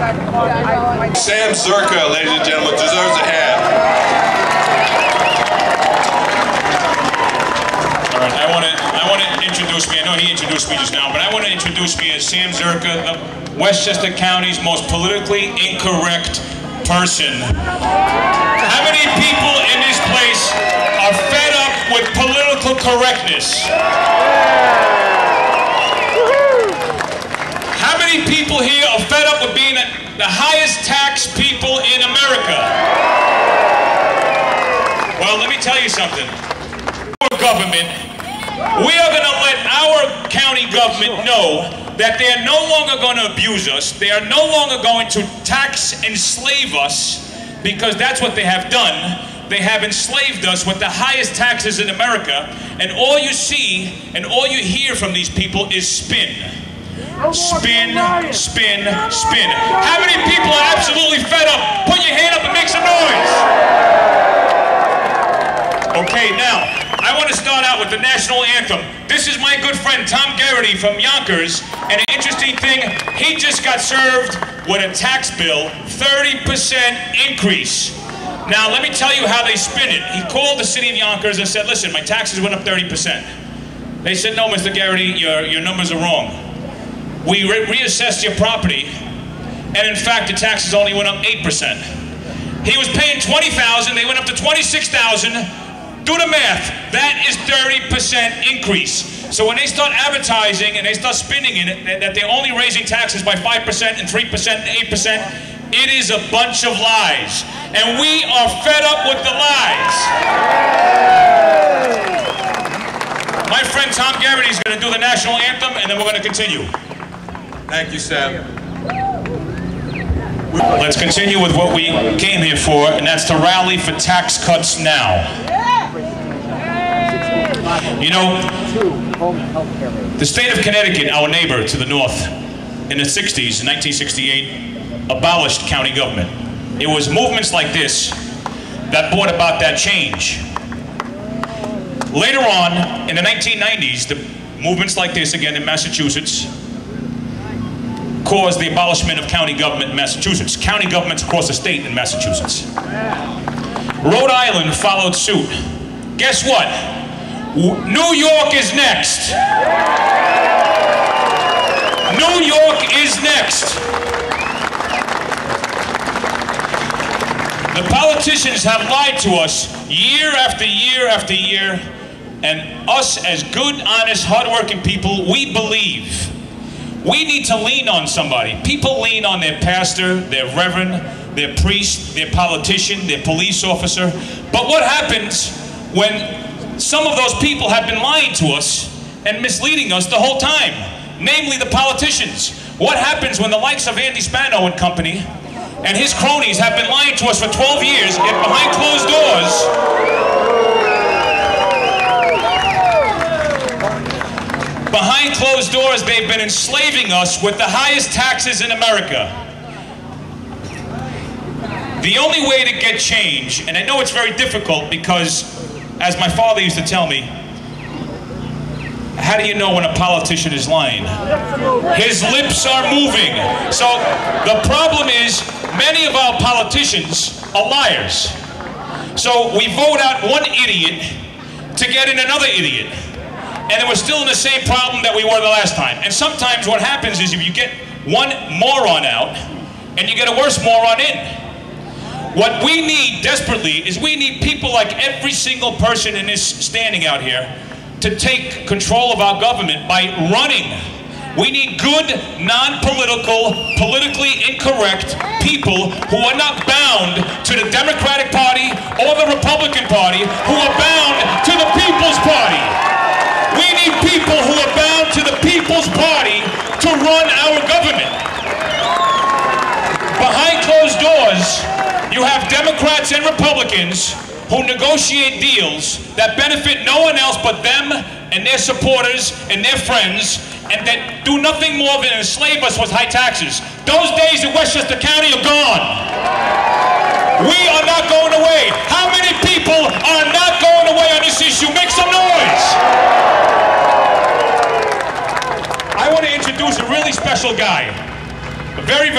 Sam Zerka, ladies and gentlemen, deserves a hand. All right, I want to introduce me. I know he introduced me just now, but I want to introduce me as Sam Zerka, the Westchester County's most politically incorrect person. How many people in this place are fed up with political correctness? How many people here are fed up with being the highest tax people in America? Well, let me tell you something. Our government, we are going to let our county government know that they are no longer going to abuse us. They are no longer going to tax and slave us, because that's what they have done. They have enslaved us with the highest taxes in America, and all you see and all you hear from these people is spin. Spin, spin, spin. How many people are absolutely fed up? Put your hand up and make some noise. Okay, now, I want to start out with the national anthem. This is my good friend Tom Garrity from Yonkers, and an interesting thing, he just got served with a tax bill, 30% increase. Now, let me tell you how they spin it. He called the city of Yonkers and said, listen, my taxes went up 30%. They said, no, Mr. Garrity, your numbers are wrong. We reassessed your property, and in fact, the taxes only went up 8%. He was paying $20,000, they went up to $26,000. Do the math. That is 30% increase. So when they start advertising and they start spinning in it that they're only raising taxes by 5% and 3% and 8%, it is a bunch of lies. And we are fed up with the lies. My friend Tom Garrity is going to do the national anthem, and then we're going to continue. Thank you, Sam. Let's continue with what we came here for, and that's to rally for tax cuts now. You know, the state of Connecticut, our neighbor to the north, in the 60s, in 1968, abolished county government. It was movements like this that brought about that change. Later on, in the 1990s, the movements like this, again in Massachusetts, caused the abolishment of county government in Massachusetts. County governments across the state in Massachusetts. Rhode Island followed suit. Guess what? New York is next. New York is next. The politicians have lied to us year after year after year, and us as good, honest, hardworking people, we believe. We need to lean on somebody. People lean on their pastor, their reverend, their priest, their politician, their police officer. But what happens when some of those people have been lying to us and misleading us the whole time? Namely the politicians. What happens when the likes of Andy Spano and company and his cronies have been lying to us for 12 years, yet behind closed doors, they've been enslaving us with the highest taxes in America. The only way to get change, and I know it's very difficult because, as my father used to tell me, how do you know when a politician is lying? His lips are moving. So the problem is, many of our politicians are liars. So we vote out one idiot to get in another idiot. And then we're still in the same problem that we were the last time. And sometimes what happens is if you get one moron out, and you get a worse moron in. What we need desperately is we need people like every single person in this standing out here to take control of our government by running. We need good, non-political, politically incorrect people who are not bound to the Democratic Party or the Republican Party, who are bound to the People's Party. We need people who are bound to the People's Party to run our government. Behind closed doors, you have Democrats and Republicans who negotiate deals that benefit no one else but them and their supporters and their friends, and that do nothing more than enslave us with high taxes. Those days in Westchester County are gone. We are not going away. How many people are not going away on this issue? Make some noise. I want to introduce a really special guy. A very